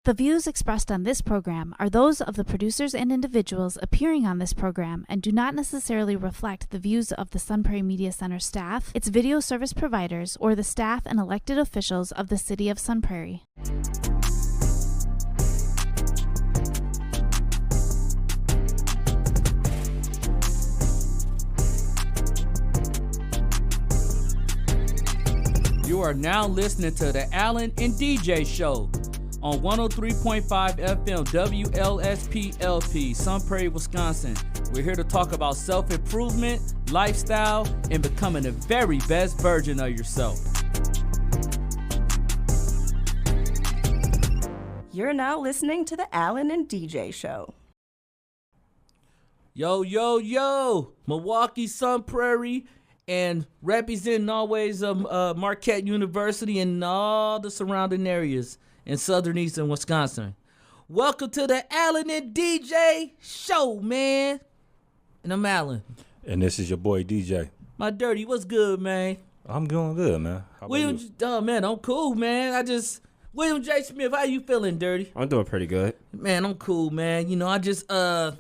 The views expressed on this program are those of the producers and individuals appearing on this program and do not necessarily reflect the views of the Sun Prairie Media Center staff, its video service providers, or the staff and elected officials of the City of Sun Prairie. You are now listening to the Allen and DJ Show on 103.5 FM WLSP-LP, Sun Prairie, Wisconsin. We're here to talk about self-improvement, lifestyle, and becoming the very best version of yourself. You're now listening to the Allen and DJ Show. Yo, yo, yo, Milwaukee, Sun Prairie, and representing always Marquette University and all the surrounding areas in southern eastern Wisconsin. Welcome to the Allen and DJ Show, man. And I'm Allen. And this is your boy DJ. My dirty, what's good, man? I'm doing good, man. How about you? Oh man, I'm cool, man. William J. Smith, how you feeling, dirty? I'm doing pretty good. Man, I'm cool, man. You know, I feel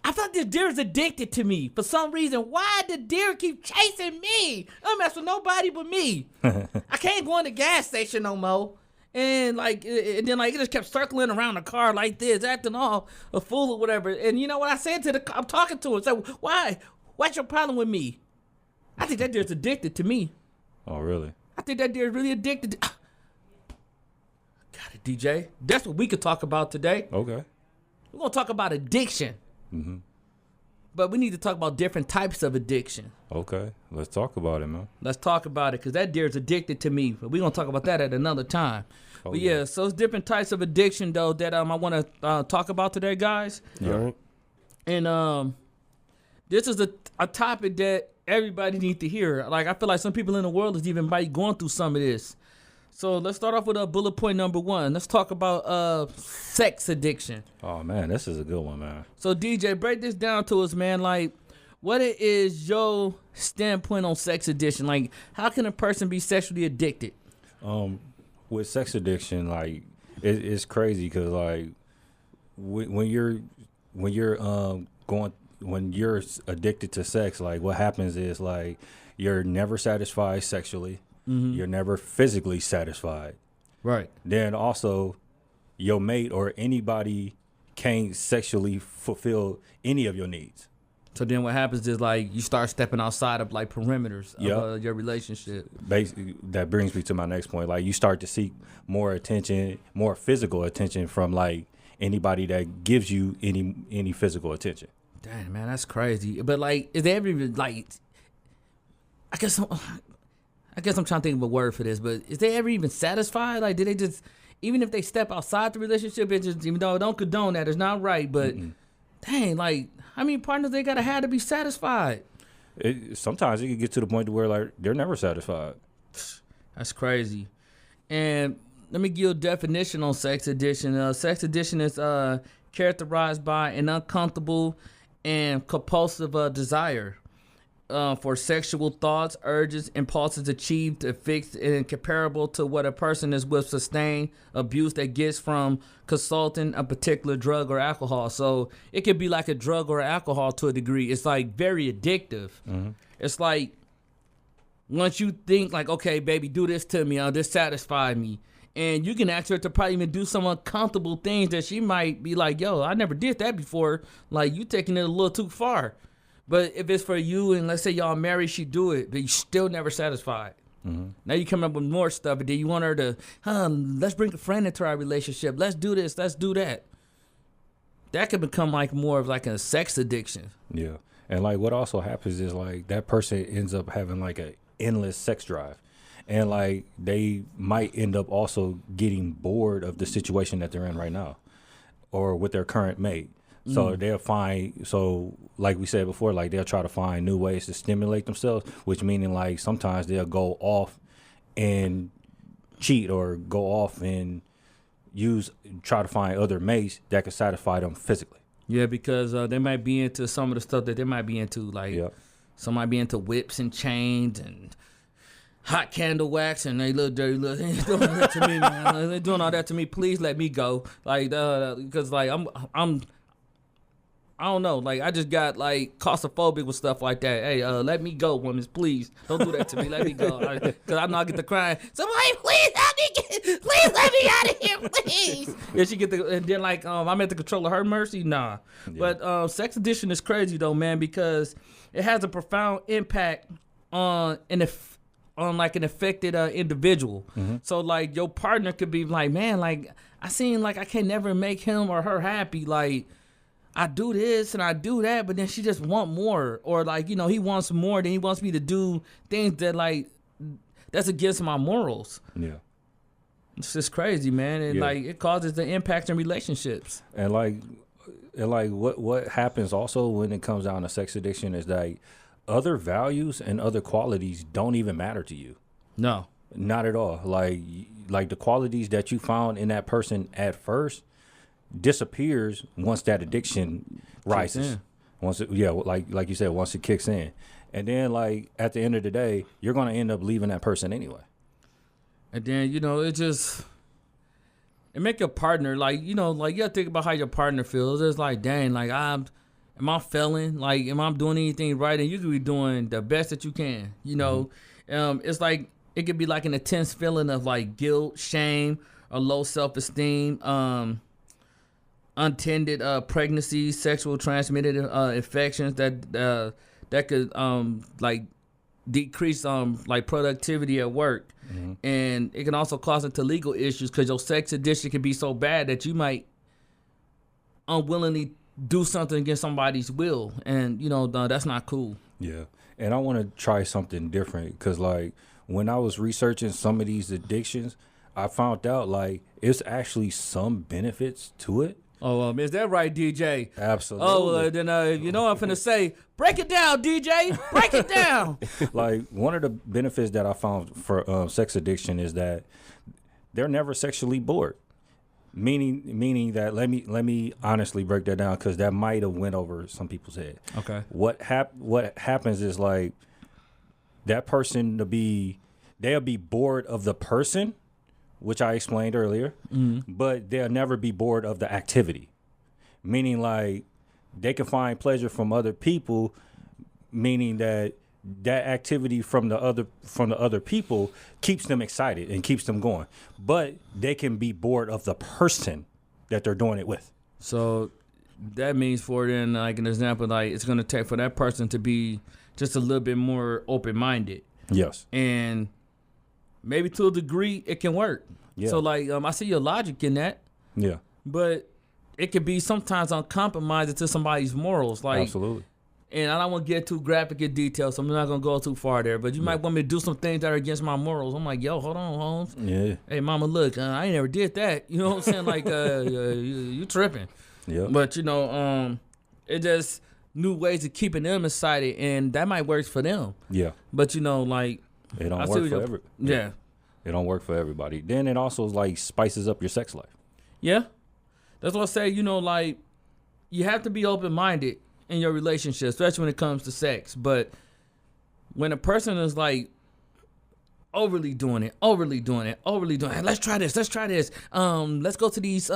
like this deer is addicted to me for some reason. Why the deer keep chasing me? I don't mess with nobody but me. I can't go in the gas station no more. And then it just kept circling around the car like this, acting all a fool or whatever. And you know what I said I'm talking to him. So why? What's your problem with me? I think that deer's addicted to me. Oh, really? I think that deer's really addicted to... Got it, DJ. That's what we could talk about today. Okay. We're going to talk about addiction. Mm-hmm. But we need to talk about different types of addiction. Okay. Let's talk about it, man. Let's talk about it, because that deer's addicted to me. But we're going to talk about that at another time. Oh, but yeah, so it's different types of addiction, though, that I want to talk about today, guys. Yeah. And this is a topic that everybody needs to hear. Like, I feel like some people in the world is even might going through some of this. So let's start off with bullet point number 1. Let's talk about sex addiction. Oh, man, this is a good one, man. So, DJ, break this down to us, man. Like, what is your standpoint on sex addiction? Like, how can a person be sexually addicted? With sex addiction, like, it's crazy because, like, when you're addicted to sex, like, what happens is, like, you're never satisfied sexually. Mm-hmm. You're never physically satisfied. Right. Then also, your mate or anybody can't sexually fulfill any of your needs. So then what happens is, like, you start stepping outside of, like, perimeters of your relationship. Basically, that brings me to my next point. Like, you start to seek more attention, more physical attention from, like, anybody that gives you any physical attention. Damn, man, that's crazy. But, like, is there ever, like, I guess I'm trying to think of a word for this, but is they ever even satisfied? Like, did they just, even if they step outside the relationship, it just, even though I don't condone that, it's not right, but dang, like, how many partners they gotta have to be satisfied? Sometimes it can get to the point where, like, they're never satisfied. That's crazy. And let me give you a definition on sex addiction. Sex addiction is characterized by an uncomfortable and compulsive desire for sexual thoughts, urges, impulses achieved, fixed, and comparable to what a person is with sustained abuse that gets from consulting a particular drug or alcohol. So it could be like a drug or alcohol to a degree. It's like very addictive. Mm-hmm. It's like once you think like, okay, baby, do this to me, this satisfy me. And you can ask her to probably even do some uncomfortable things that she might be like, yo, I never did that before. Like, you taking it a little too far. But if it's for you and let's say y'all married, she do it, but you still never satisfied. Mm-hmm. Now you come up with more stuff, and then you want her to, let's bring a friend into our relationship. Let's do this. Let's do that. That could become like more of like a sex addiction. Yeah. And like what also happens is like that person ends up having like an endless sex drive. And like they might end up also getting bored of the situation that they're in right now or with their current mate. So they'll find, so like we said before, like they'll try to find new ways to stimulate themselves, which meaning like sometimes they'll go off and cheat or go off and try to find other mates that can satisfy them physically. Yeah, because they might be into some of the stuff that they might be into, like some might be into whips and chains and hot candle wax and they look dirty. Look, they ain't doing that to me, man. They doing all that to me. Please let me go. Like, because like I don't know. Like, I just got like claustrophobic with stuff like that. Hey, let me go, women. Please don't do that to me. Let me go. Because I know I get to crying. Somebody, please help me. Please let me out of here, please. And she get the, and then like I'm at the control of her mercy. Nah. Yeah. But sex addiction is crazy though, man, because it has a profound impact on an affected individual. Mm-hmm. So like your partner could be like, man, like I seem like I can never make him or her happy. Like, I do this and I do that, but then she just want more. Or like, you know, he wants more, then he wants me to do things that like, that's against my morals. Yeah. It's just crazy, man. And like, it causes the impact in relationships. And what happens also when it comes down to sex addiction is that other values and other qualities don't even matter to you. No. Not at all. Like the qualities that you found in that person at first disappears once that addiction rises. Once it, like you said, once it kicks in. And then like at the end of the day, you're gonna end up leaving that person anyway. And then, you know, it make your partner like, you know, like you gotta think about how your partner feels. It's like, dang, like am I failing? Like, am I doing anything right? And you could be doing the best that you can. You know, it's like it could be like an intense feeling of like guilt, shame, or low self-esteem, untended pregnancies, sexual transmitted infections that could like decrease like productivity at work. Mm-hmm. And it can also cause into legal issues because your sex addiction can be so bad that you might unwillingly do something against somebody's will, and you know that's not cool. Yeah. And I want to try something different because like when I was researching some of these addictions, I found out like it's actually some benefits to it. Oh, is that right, DJ? Absolutely. Oh, well, then you know what I'm finna say. Break it down, DJ. Break it down. Like one of the benefits that I found for sex addiction is that they're never sexually bored. Meaning that let me honestly break that down because that might have went over some people's head. Okay. What happens is like that person they'll be bored of the person, which I explained earlier, but they'll never be bored of the activity. Meaning like they can find pleasure from other people, meaning that activity from the other people keeps them excited and keeps them going. But they can be bored of the person that they're doing it with. So that means for then, like an example, like it's gonna take for that person to be just a little bit more open-minded. Yes. And maybe to a degree it can work. Yeah. So like I see your logic in that. Yeah. But it could be sometimes uncompromising to somebody's morals. Like absolutely. And I don't want to get too graphic in detail, so I'm not going to go too far there. But you might want me to do some things that are against my morals. I'm like, yo, hold on, Holmes. Yeah. Hey, mama, look, I ain't never did that. You know what I'm saying? Like, you tripping. Yeah. But, you know, it just new ways of keeping them excited, and that might work for them. Yeah. But, you know, like. It don't work for everybody. Yeah. It don't work for everybody. Then it also, like, spices up your sex life. Yeah. That's what I say, you know, like, you have to be open-minded in your relationship, especially when it comes to sex. But when a person is like overly doing it, let's try this, let's go to these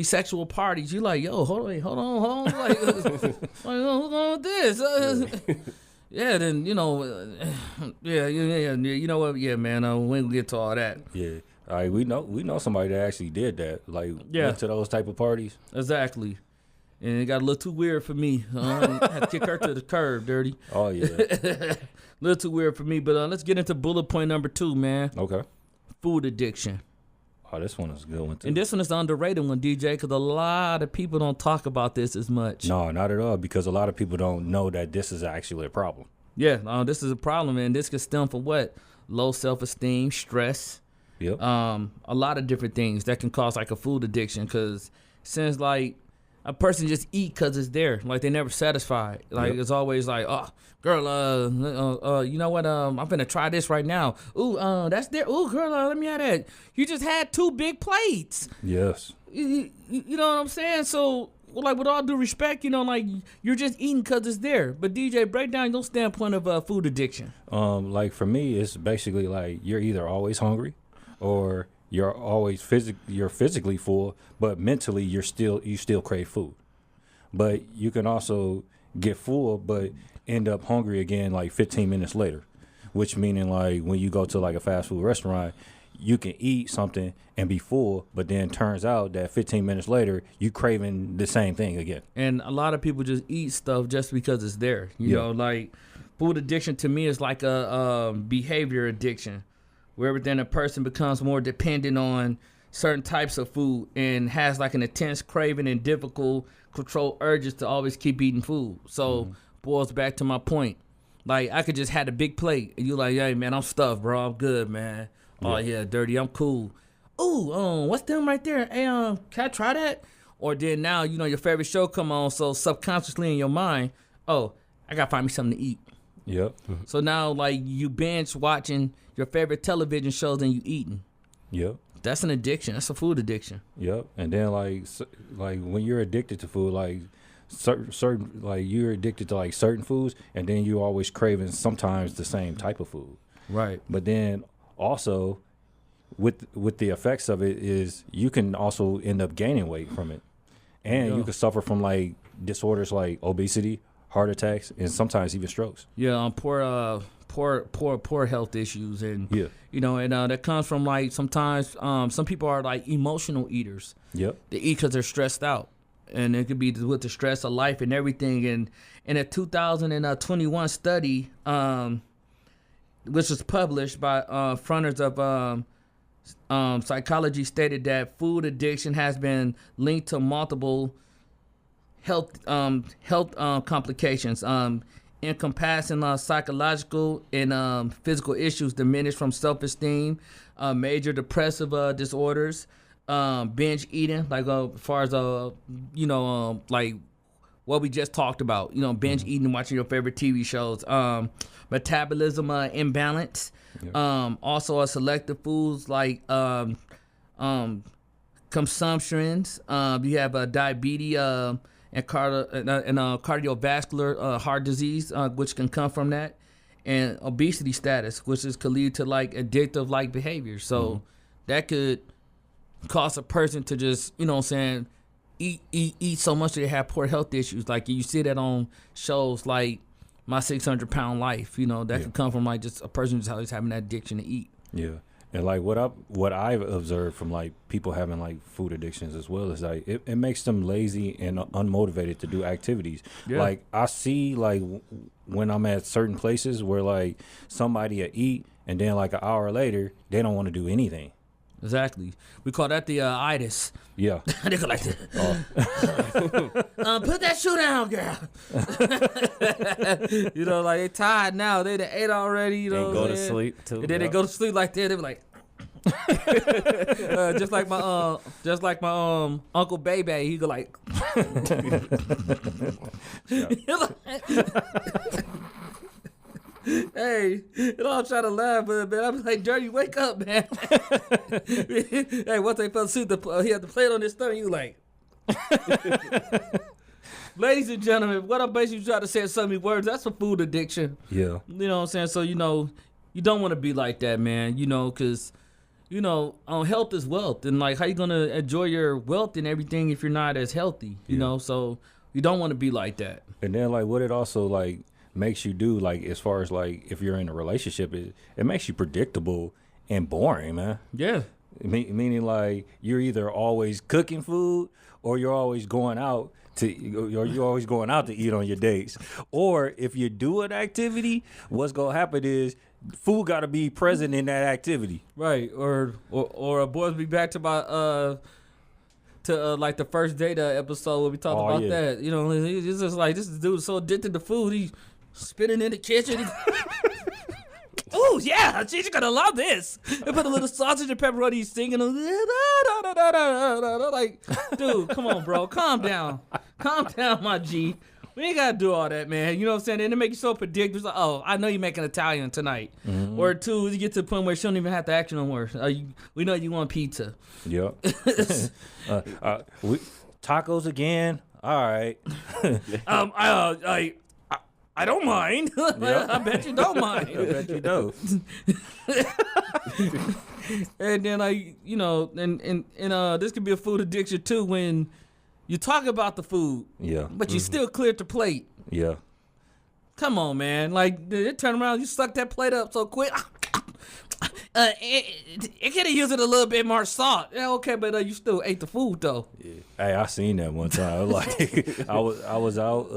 sexual parties. You like, yo, hold on, like, who's going with this? Yeah, then you know, yeah, you know what? Yeah, man, we can get to all that. Yeah, all right, we know somebody that actually did that, like went to those type of parties. Exactly. And it got a little too weird for me. I had to kick her to the curb, dirty. Oh, yeah. A little too weird for me. But let's get into bullet point number 2, man. Okay. Food addiction. Oh, this one is a good one, too. And this one is the underrated one, DJ, because a lot of people don't talk about this as much. No, not at all, because a lot of people don't know that this is actually a problem. Yeah, this is a problem, and this could stem from what? Low self-esteem, stress. Yep. A lot of different things that can cause, like, a food addiction, because since, like, a person just eat because it's there. Like, they never satisfied. Like, It's always like, oh, girl, you know what? I'm finna try this right now. Ooh, that's there. Ooh, girl, let me have that. You just had 2 big plates. Yes. You know what I'm saying? So like with all due respect, you know, like you're just eating because it's there. But DJ, break down your standpoint of food addiction. Like for me, it's basically like you're either always hungry, or you're always physically full, but mentally you still crave food. But you can also get full, but end up hungry again like 15 minutes later, which meaning like when you go to like a fast food restaurant, you can eat something and be full, but then turns out that 15 minutes later, you craving the same thing again. And a lot of people just eat stuff just because it's there. You know, like food addiction to me is like a behavior addiction, where then a person becomes more dependent on certain types of food and has like an intense craving and difficult control urges to always keep eating food. So boils back to my point. Like I could just had a big plate and you're like, hey man, I'm stuffed, bro. I'm good, man. Oh yeah, dirty. I'm cool. Ooh, what's them right there? Hey, can I try that? Or then now, you know, your favorite show come on, so subconsciously in your mind, oh, I gotta find me something to eat. Yep. So now, like, you binge watching your favorite television shows and you eating. Yep. That's an addiction. That's a food addiction. Yep. And then like when you're addicted to food, like certain like you're addicted to like certain foods, and then you're always craving sometimes the same type of food. Right. But then also with the effects of it is you can also end up gaining weight from it, and you can suffer from like disorders like obesity, heart attacks, and sometimes even strokes. Yeah, poor health issues, and you know, and that comes from like sometimes some people are like emotional eaters. Yep. They eat because they're stressed out, and it could be with the stress of life and everything. And in a 2021 study, which was published by fronters of psychology, stated that food addiction has been linked to multiple health complications, encompassing psychological and physical issues diminished from self-esteem, major depressive disorders, binge eating, like as far as like what we just talked about, you know, binge eating, watching your favorite TV shows, metabolism imbalance, also selective foods like consumptions. You have diabetes and cardiovascular heart disease, which can come from that, and obesity status, which could lead to like addictive like behavior. So that could cause a person to just, you know what I'm saying, eat so much that they have poor health issues. Like you see that on shows like My 600 Pound Life, you know, that could come from like just a person just always having that addiction to eat. Yeah. And like what I've observed from like people having like food addictions as well is like it makes them lazy and unmotivated to do activities. Yeah. Like I see like when I'm at certain places where like somebody will eat and then like an hour later they don't want to do anything. Exactly. We call that the itis. Yeah. They go like this. Put that shoe down, girl. You know, like they tired now. They done ate already. You know, they go to sleep too. And then they go to sleep like that. They be like, just like my Uncle Baby. He go like. Hey, you know, I'm trying to laugh, but man, I'm like, Dirty, wake up, man. Hey, once they fell asleep, he had the plate on his stomach. You like, ladies and gentlemen, what I'm basically trying to say in so many words, that's a food addiction. Yeah. You know what I'm saying? So, you know, you don't want to be like that, man, you know, because, you know, health is wealth. And, like, how you going to enjoy your wealth and everything if you're not as healthy, you know? So you don't want to be like that. And then, like, what it also, like, makes you do, like, as far as like if you're in a relationship, it makes you predictable and boring, man. Yeah. Meaning like you're either always cooking food or you're always going out to eat on your dates. Or if you do an activity, what's gonna happen is food gotta be present in that activity. Right. Or boys be back to my like the first date episode where we talked about that. You know, it's just like this dude is so addicted to food, he's spinning in the kitchen. Oh yeah, she's gonna love this. They put a little sausage and pepperoni, he's singing. Like, dude, come on, bro, calm down, my G. We ain't gotta do all that, man. You know what I'm saying? And it make you so predictable. It's like, oh, I know you're making Italian tonight. Mm-hmm. Or two, you get to the point where she don't even have to act no more. We know you want pizza. Yep. Tacos again. all right. I don't mind. Yeah. I bet you don't mind. I bet you don't. And then this could be a food addiction too when you talk about the food, Yeah. but you still cleared the plate. Yeah. Come on, man. Like, they turn around, you suck that plate up so quick. It could have used it a little bit more salt. Yeah, okay, but you still ate the food though. Hey, I seen that one time. Like, I was out,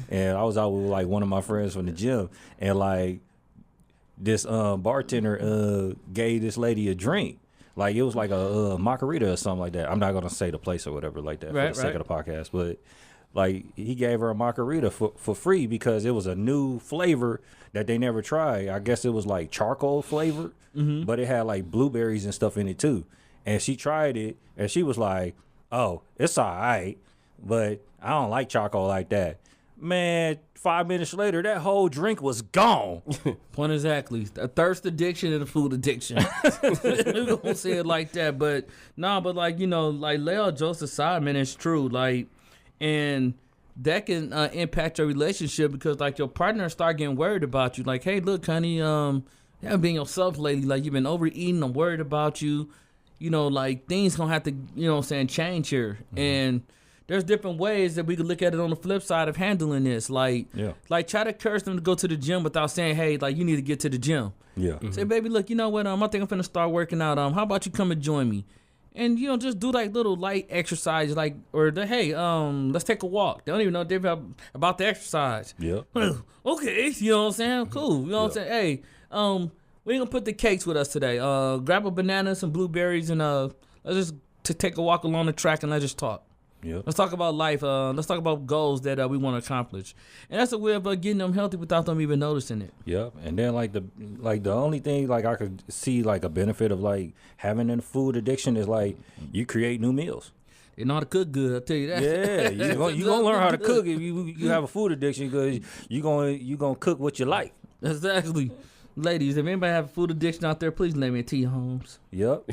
and I was out with like one of my friends from the gym, and like this bartender gave this lady a drink. Like, it was like a margarita or something like that. I'm not gonna say the place or whatever like that for the sake of the podcast, but like, he gave her a margarita for free because it was a new flavor that they never tried. I guess it was like charcoal flavored, but it had like blueberries and stuff in it too. And she tried it, and she was like, "Oh, it's all right, but I don't like charcoal like that." Man, 5 minutes later, that whole drink was gone. Point exactly. A thirst addiction and a food addiction. We're gonna say it like that, but like, like lay all jokes aside, man, it's true. Like, and that can impact your relationship because like your partner start getting worried about you. Like, hey, look, honey, you haven't been yourself lately. Like, you've been overeating. I'm worried about you. Like, things gonna have to, change here. And there's different ways that we could look at it on the flip side of handling this. Like, like try to encourage them to go to the gym without saying, hey, like, you need to get to the gym. Yeah. Say, baby, look, you know what? I think I'm finna start working out. How about you come and join me? And, just do like little light exercise, like, or hey, let's take a walk. They don't even know about the exercise. Yeah. Okay, you know what I'm saying? Cool. You know what I'm saying? Hey, we ain't gonna put the cakes with us today. Grab a banana, some blueberries, and let's just take a walk along the track and let's just talk. Yeah. Let's talk about life. Let's talk about goals that we want to accomplish. And that's a way of getting them healthy without them even noticing it. Yeah. And then like the only thing like I could see like a benefit of like having a food addiction is like you create new meals. They know how to cook good, I'll tell you that. Yeah, you gonna learn how to cook if you have a food addiction because you gonna cook what you like. Exactly. Ladies, if anybody have a food addiction out there, please let me T. Holmes. Yep.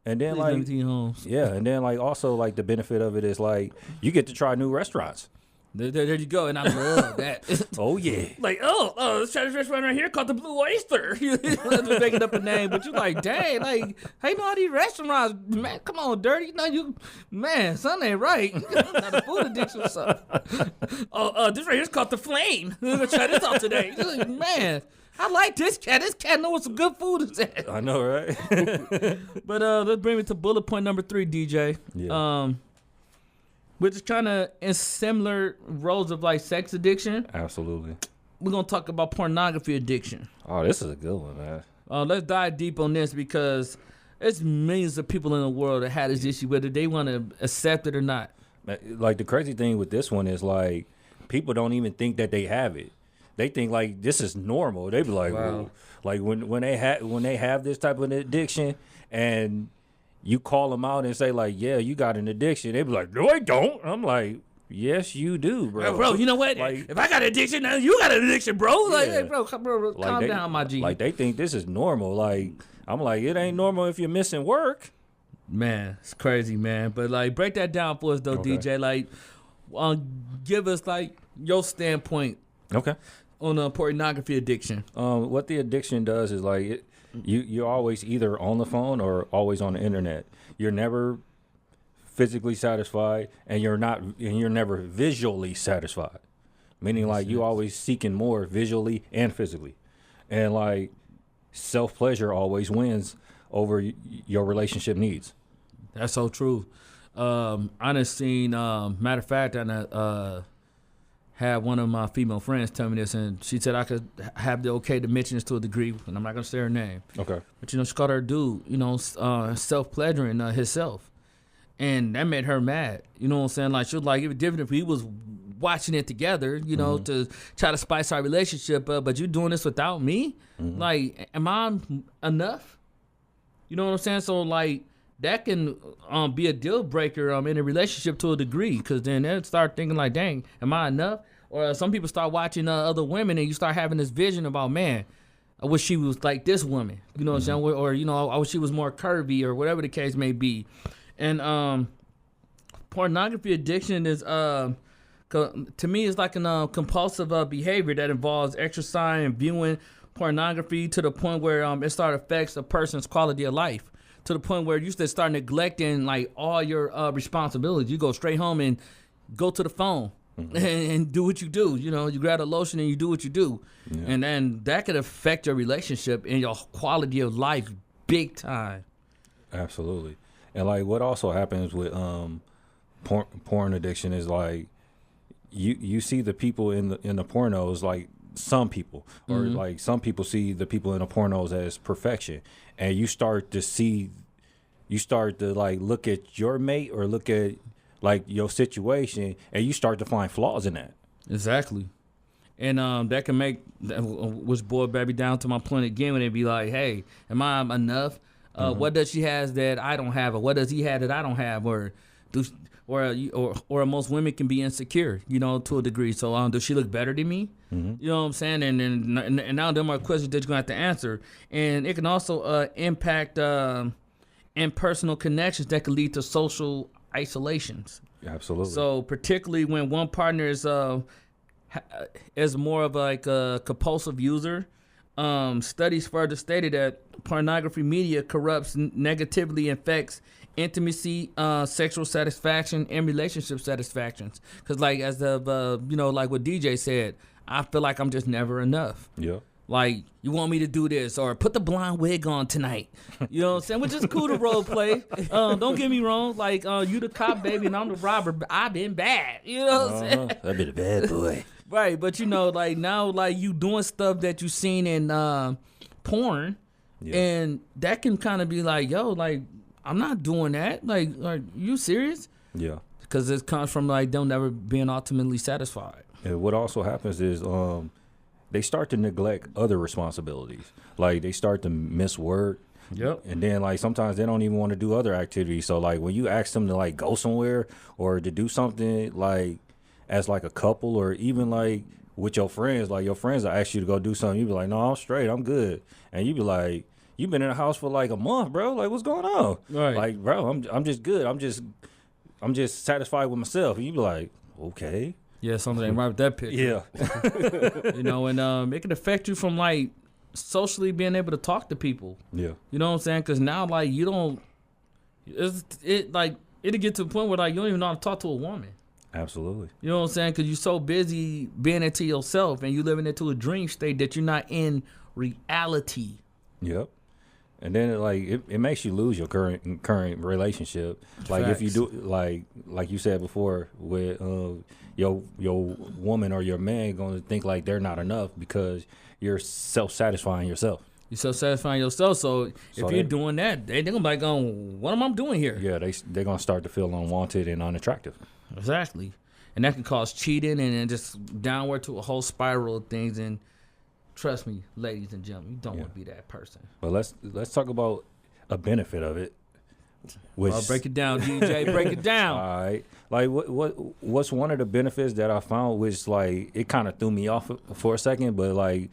And then Please let me T. Holmes. yeah, and then like also like the benefit of it is like you get to try new restaurants. There you go, and I love that. Oh yeah. Like, let's try this restaurant right here called the Blue Oyster. Just making up a name, but you like, dang, like, how you know all these restaurants? Man, come on, dirty. No, something ain't right. Not a food addiction or something. This right here's called the Flame. We're gonna try this out today. Like, man, I like this cat. This cat knows what some good food is at. I know, right? But let's bring me to bullet point number 3, DJ. Yeah. Which is kind of in similar roles of like sex addiction. Absolutely. We're gonna talk about pornography addiction. Oh, this is a good one, man. Let's dive deep on this because there's millions of people in the world that had this issue, whether they want to accept it or not. Like the crazy thing with this one is like people don't even think that they have it. They think like this is normal. They be like, Wow. well, like when they have this type of addiction and you call them out and say like, yeah, you got an addiction. They be like, no, I don't. I'm like, yes, you do, bro. Bro, you know what? Like, if I got an addiction, now you got an addiction, bro. Like, Yeah. hey, bro, calm down, my G. Like they think this is normal. Like I'm like, it ain't normal if you're missing work. Man, it's crazy, man. But like, break that down for us, though, Okay. DJ. Like, give us like your standpoint Okay. on pornography addiction. What the addiction does is like you're always either on the phone or always on the internet. You're never physically satisfied, and you're never visually satisfied. Meaning like you always seeking more visually and physically, and like self pleasure always wins over your relationship needs. That's so true. I done seen, matter of fact, I had one of my female friends tell me this, and she said I could have the okay to mention this to a degree, and I'm not going to say her name. Okay. But, she called her dude, self-pleasuring himself. And that made her mad. You know what I'm saying? Like, she was like, it was different if we was watching it together, to try to spice our relationship up, but you doing this without me? Like, am I enough? You know what I'm saying? So, like, that can be a deal breaker in a relationship to a degree, because then they'll start thinking like, dang, am I enough? Or some people start watching other women, and you start having this vision about, man, I wish she was like this woman. You know what I'm saying? Or, I wish she was more curvy, or whatever the case may be. And pornography addiction is to me it's like a compulsive behavior that involves exercising and viewing pornography to the point where it affects a person's quality of life, to the point where you just start neglecting like all your responsibilities. You go straight home and go to the phone. And do what you do. You know, you grab the lotion and you do what you do. Yeah. And then that could affect your relationship and your quality of life big time. Absolutely. And like what also happens with porn addiction is like you see the people in the pornos, like some people, or like some people see the people in the pornos as perfection, and you start to like look at your mate or look at like your situation, and you start to find flaws in that. Exactly. And that can make, which boy baby down to my point again, when they be like, hey, am I enough? What does she has that I don't have, or what does he have that I don't have, or most women can be insecure, you know, to a degree. So does she look better than me? You know what I'm saying? And now them are questions that you're gonna have to answer, and it can also impact impersonal connections that can lead to social isolations. Absolutely. So particularly when one partner is more of like a compulsive user, studies further stated that pornography media corrupts, negatively affects intimacy, sexual satisfaction, and relationship satisfactions. Because like like what DJ said, I feel like I'm just never enough. Yeah. Like, you want me to do this, or put the blonde wig on tonight. You know what I'm saying? Which is cool to role play. Don't get me wrong. Like, you the cop, baby, and I'm the robber. But I've been bad. You know what I'm saying? I've been a bad boy. Right, but you know, like now, like you doing stuff that you seen in porn, and that can kind of be like, yo, like I'm not doing that. Like, are you serious? Yeah. Because it comes from like them never being ultimately satisfied. And what also happens is they start to neglect other responsibilities. Like they start to miss work. Yep. And then like sometimes they don't even want to do other activities. So like when you ask them to like go somewhere or to do something like as like a couple, or even like with your friends, like your friends will ask you to go do something, you be like, no, I'm straight, I'm good. And you be like, you've been in the house for like a month, bro. Like what's going on? Right. Like, bro, I'm just good. I'm just satisfied with myself. And you be like, okay. Yeah, something ain't right with that picture. Yeah. You know, and it can affect you from like socially being able to talk to people. Yeah. You know what I'm saying? Because now like you don't, it'll get to the point where like you don't even know how to talk to a woman. Absolutely. You know what I'm saying? Because you're so busy being into yourself and you living into a dream state that you're not in reality. Yep. And then it makes you lose your current relationship. Like Facts. if you do like you said before, with your woman or your man going to think like they're not enough because you're self-satisfying yourself. You're self-satisfying yourself. So if you're doing that, they're gonna be like, what am I doing here? Yeah, they're gonna start to feel unwanted and unattractive. Exactly. And that can cause cheating and just downward to a whole spiral of things. And trust me, ladies and gentlemen, you don't want to be that person. But let's talk about a benefit of it. Well, break it down, DJ. Break it down. All right. Like what's one of the benefits that I found, which like it kind of threw me off for a second, but like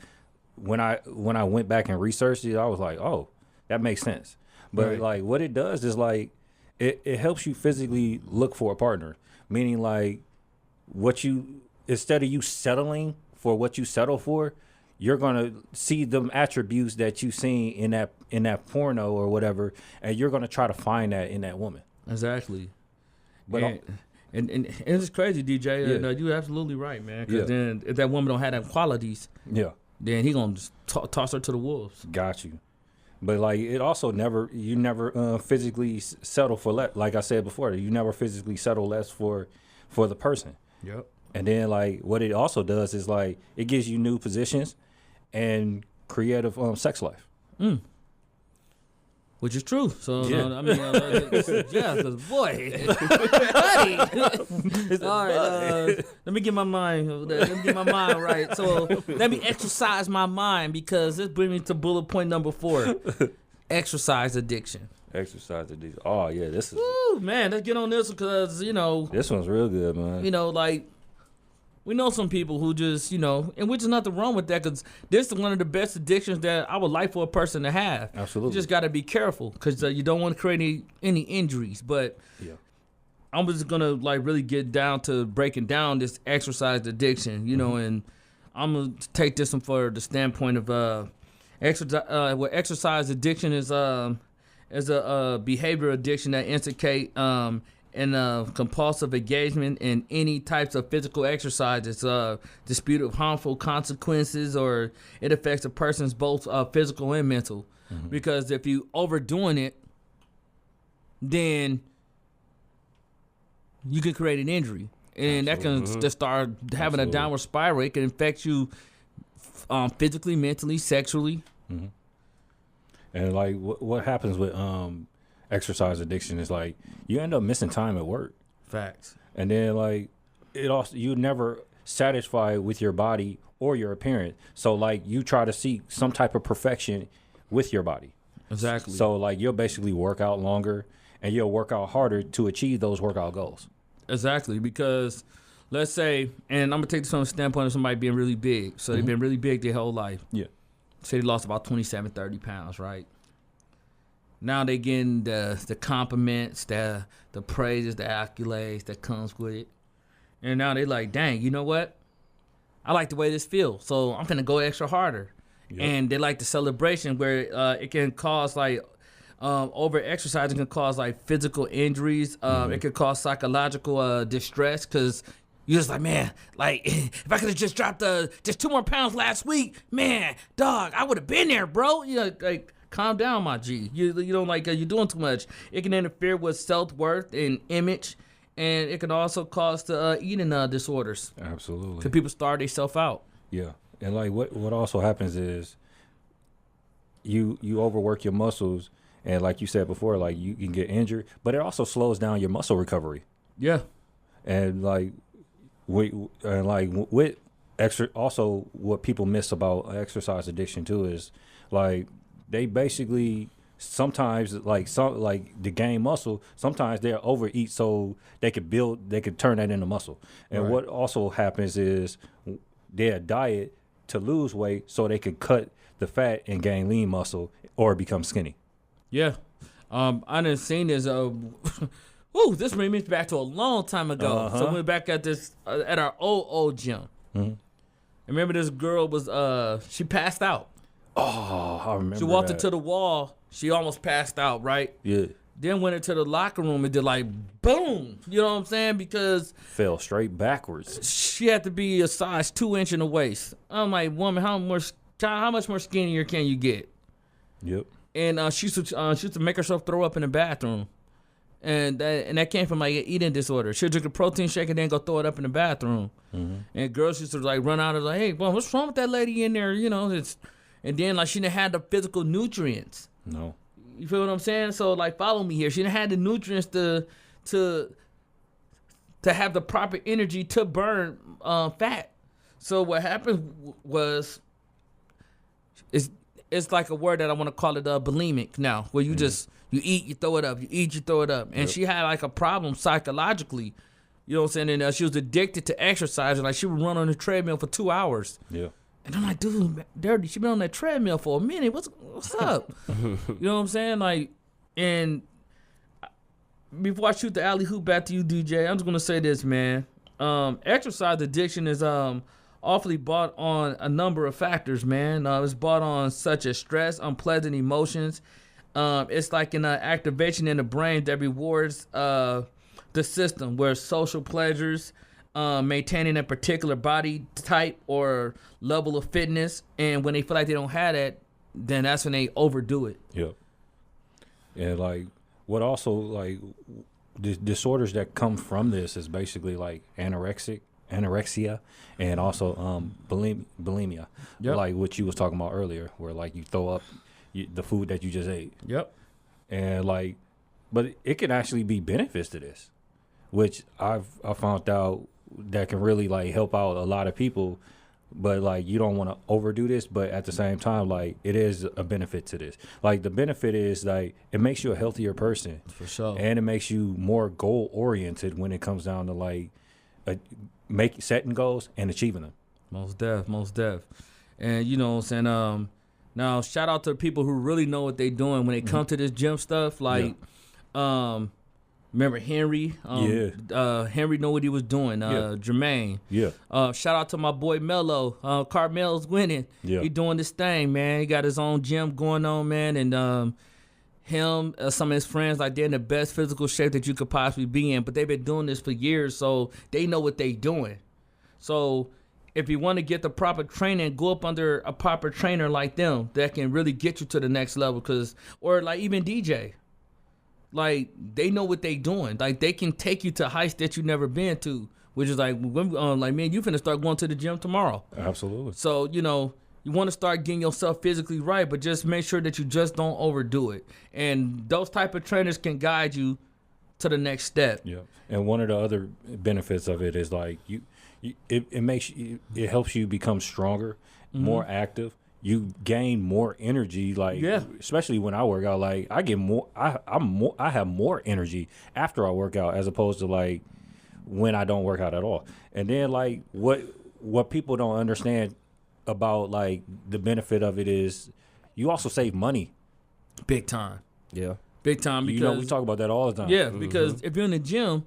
when I went back and researched it, I was like, oh, that makes sense. But Right. like what it does is like it helps you physically look for a partner. Meaning like instead of you settling for what you settle for, you're gonna see them attributes that you seen in that porno or whatever, and you're gonna try to find that in that woman. Exactly. But and it's crazy, DJ. Yeah. You're absolutely right, man. Because Yeah. then if that woman don't have them qualities, yeah, then he gonna just toss her to the wolves. got you. But like it also you never physically settle for less. Like I said before, you never physically settle less for the person. Yep. And then like what it also does is like it gives you new positions and creative sex life. Which is true. So Yeah. I mean, yeah, because boy, buddy. All right, let me get my mind. Let me get my mind right. So let me exercise my mind, because this brings me to bullet point number 4: exercise addiction. Exercise addiction. Oh yeah, this is Woo, man, let's get on this, because this one's real good, man. like we know some people who just and which is nothing wrong with that, because this is one of the best addictions that I would like for a person to have. Absolutely. You just got to be careful, because you don't want to create any injuries. But Yeah. I'm just gonna like really get down to breaking down this exercise addiction, you know, and I'm gonna take this one for the standpoint of what exercise addiction is a behavior addiction that indicate in compulsive engagement in any types of physical exercise. It's dispute of harmful consequences, or it affects a person's both physical and mental. Because if you overdoing it, then you can create an injury, and that can just start having a downward spiral. It can infect you physically, mentally, sexually. And like what happens with exercise addiction is like you end up missing time at work. Facts. And then like it also, you never satisfied with your body or your appearance. So like you try to seek some type of perfection with your body. Exactly. So like you'll basically work out longer and you'll work out harder to achieve those workout goals. Exactly, because let's say, and I'm gonna take this from the standpoint of somebody being really big. So they've been really big their whole life. Yeah. Say they lost about 27, 30 pounds, right? Now they getting the compliments, the praises, the accolades that comes with it. And now they like, dang, you know what? I like the way this feels, so I'm gonna go extra harder. Yep. And they like the celebration where it can cause like over exercising can cause like physical injuries. It can cause psychological distress, because you're just like, man, like if I could have just dropped just 2 more pounds last week, man, dog, I would have been there, bro. You know, like calm down, my G. You don't like you're doing too much. It can interfere with self-worth and image, and it can also cause eating disorders. Absolutely. Because people starve themselves out. Yeah. And like what also happens is you overwork your muscles, and like you said before, like you can get injured, but it also slows down your muscle recovery. Yeah. And like with also what people miss about exercise addiction too is like they basically sometimes to gain muscle, sometimes they'll overeat so they could turn that into muscle. And right. What also happens is their diet to lose weight so they could cut the fat and gain lean muscle or become skinny. Yeah. I done seen this. This brings me back to a long time ago. So we went back at this at our old gym. Mm-hmm. I remember this girl was she passed out. Oh, I remember. She walked that. into the wall. She almost passed out. Right. Yeah. Then went into the locker room and did like boom. You know what I'm saying? Because fell straight backwards. She had to be a size 2-inch in the waist. I'm like, woman, how much more skinnier can you get? Yep. And she used to make herself throw up in the bathroom. And that came from like an eating disorder. She'd drink a protein shake and then go throw it up in the bathroom. Mm-hmm. And girls used to like run out and like, hey, well, what's wrong with that lady in there? You know, and then like she didn't have the physical nutrients. No. You feel what I'm saying? So like follow me here. She didn't have the nutrients to have the proper energy to burn fat. So what happened was it's like a word that I want to call it bulimic now, where you just you eat, you throw it up, you eat, you throw it up. And she had like a problem psychologically. You know what I'm saying? And she was addicted to exercise. Like she would run on the treadmill for 2 hours. Yeah. And I'm like, dude, Dirty, she been on that treadmill for a minute. What's up? You know what I'm saying? Like, and before I shoot the alley hoop back to you, DJ, I'm just gonna say this, man. Exercise addiction is awfully bought on a number of factors, man. It's bought on such as stress, unpleasant emotions. It's like an activation in the brain that rewards the system, where social pleasures, maintaining a particular body type or level of fitness, and when they feel like they don't have that, then that's when they overdo it. Yep. And like what also like the disorders that come from this is basically like anorexia and also bulimia. Yep. Like what you was talking about earlier, where like you throw up the food that you just ate. Yep. And like, but it can actually be benefits to this, which I found out that can really like help out a lot of people. But like you don't want to overdo this, but at the same time, like it is a benefit to this. Like the benefit is like it makes you a healthier person, for sure, and it makes you more goal oriented when it comes down to like setting goals and achieving them. Most def. And you know what I'm saying? Now shout out to the people who really know what they're doing when it comes to this gym stuff. Like, man, Remember Henry? Henry know what he was doing. Jermaine. Yeah. Shout out to my boy Mello. Carmel's winning. Yeah. He doing this thing, man. He got his own gym going on, man. And him, some of his friends, like they're in the best physical shape that you could possibly be in. But they've been doing this for years, so they know what they doing. So if you want to get the proper training, go up under a proper trainer like them that can really get you to the next level. Or like even DJ. Like, they know what they doing. Like, they can take you to heights that you never been to, which is like, like, man, you finna start going to the gym tomorrow. Absolutely. So, you want to start getting yourself physically right, but just make sure that you just don't overdo it. And those type of trainers can guide you to the next step. Yeah. And one of the other benefits of it is like it helps you become stronger, more active. You gain more energy, like especially when I work out. Like I get more, I have more energy after I work out as opposed to like when I don't work out at all. And then like what people don't understand about like the benefit of it is you also save money. Big time. Yeah, big time. Because we talk about that all the time. Yeah, because if you're in the gym,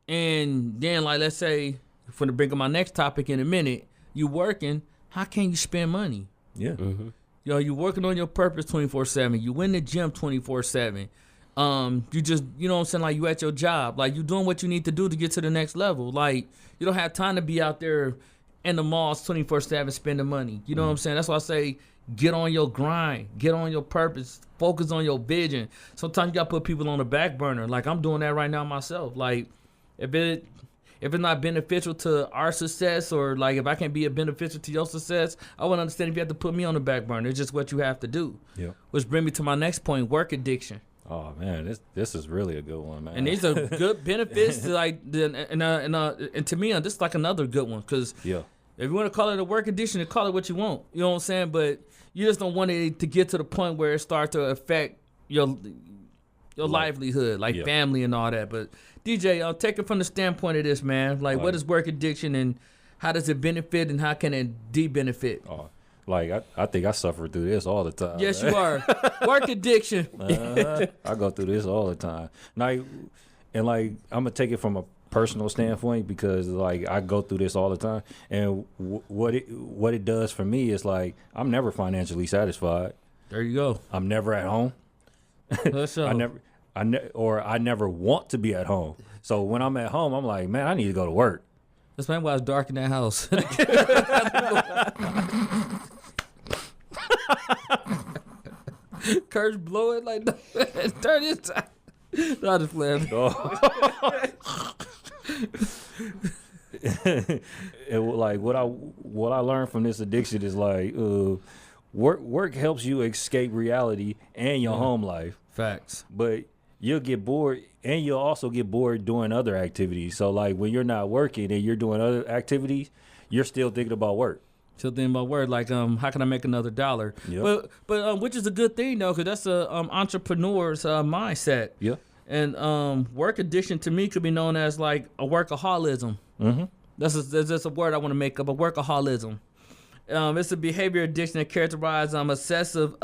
and then like let's say, for the bring up my next topic in a minute, you working. How can you spend money? Yeah. Mm-hmm. You're working on your purpose 24/7. You in the gym 24/7. You just, you know what I'm saying? Like, you at your job. Like, you doing what you need to do to get to the next level. Like, you don't have time to be out there in the malls 24/7 spending money. You know what I'm saying? That's why I say, get on your grind. Get on your purpose. Focus on your vision. Sometimes you got to put people on the back burner. Like, I'm doing that right now myself. Like, if it's not beneficial to our success, or like if I can't be a beneficial to your success, I wouldn't understand if you have to put me on the back burner. It's just what you have to do. Yeah. Which brings me to my next point: work addiction. Oh man, this is really a good one, man. And these are good benefits. To like, and to me, this is like another good one, because if you want to call it a work addiction, then call it what you want. You know what I'm saying? But you just don't want it to get to the point where it starts to affect your livelihood, like family and all that. But DJ, I'll take it from the standpoint of this, man. Like, what is work addiction, and how does it benefit, and how can it de-benefit? Oh, like I think I suffer through this all the time. Yes, you are. Work addiction. I go through this all the time. Like, and like I'm gonna take it from a personal standpoint because like I go through this all the time, and what it does for me is like I'm never financially satisfied. There you go. I'm never at home. I never want to be at home. So when I'm at home, I'm like, man, I need to go to work. That's why it's dark in that house. Curse blow it like turn this time. No, just playing. Like what I learned from this addiction is like work helps you escape reality and your home life. Facts. But you'll get bored, and you'll also get bored doing other activities. So like when you're not working and you're doing other activities, you're still thinking about work. Still thinking about work, like how can I make another dollar? Yep. But which is a good thing though, because that's a entrepreneur's mindset. Yeah. And work addiction to me could be known as like a workaholism. Mm-hmm. That's a word I want to make up, a workaholism. It's a behavior addiction that characterizes excessive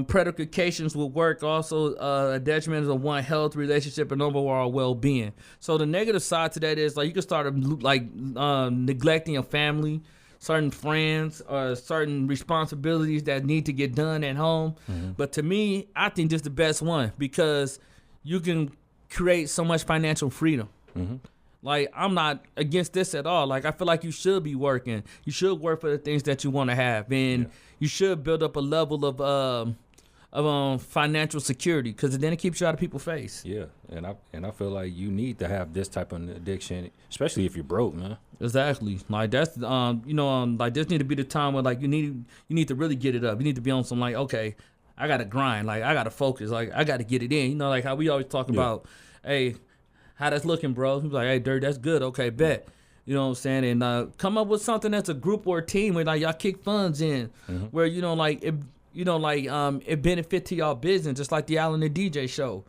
preoccupations with work, also a detriment of one health, relationship, and overall well-being. So the negative side to that is like you can start like neglecting your family, certain friends, or certain responsibilities that need to get done at home. Mm-hmm. But to me, I think this is the best one because you can create so much financial freedom. Mm-hmm. Like, I'm not against this at all. Like, I feel like you should be working. You should work for the things that you want to have. And you should build up a level of financial security because then it keeps you out of people's face. Yeah. And I feel like you need to have this type of addiction, especially if you're broke, man. Exactly. Like, that's, like, this need to be the time where, like, you need to really get it up. You need to be on some, like, okay, I got to grind. Like, I got to focus. Like, I got to get it in. You know, like how we always talk about, hey, how that's looking, bro? He's like, hey, Dirt, that's good. Okay, bet. You know what I'm saying? And come up with something that's a group or a team where like y'all kick funds in, where it benefit to y'all business, just like the Allen and DJ show.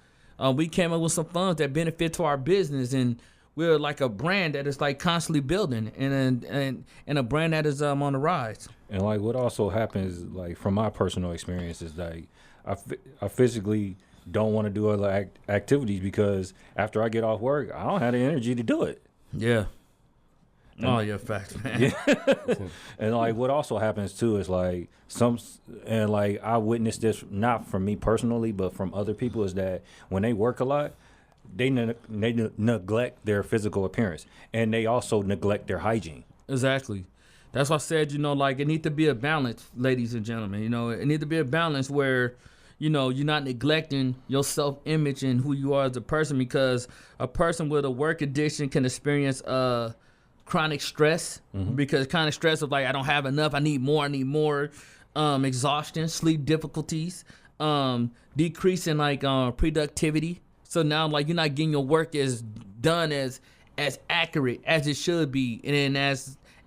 We came up with some funds that benefit to our business, and we're like a brand that is like constantly building, and a brand that is on the rise. And like what also happens, like from my personal experience, is like I physically don't want to do other activities because after I get off work, I don't have the energy to do it. Yeah. Oh, yeah, facts, man. Yeah. And like what also happens too is like I witnessed this not from me personally, but from other people, is that when they work a lot, they neglect their physical appearance, and they also neglect their hygiene. Exactly. That's why I said, like, it need to be a balance, ladies and gentlemen. It need to be a balance where, you're not neglecting your self-image and who you are as a person, because a person with a work addiction can experience chronic stress, because chronic stress of like, I don't have enough, I need more, exhaustion, sleep difficulties, decrease in like productivity. So now like you're not getting your work as done as accurate as it should be, and then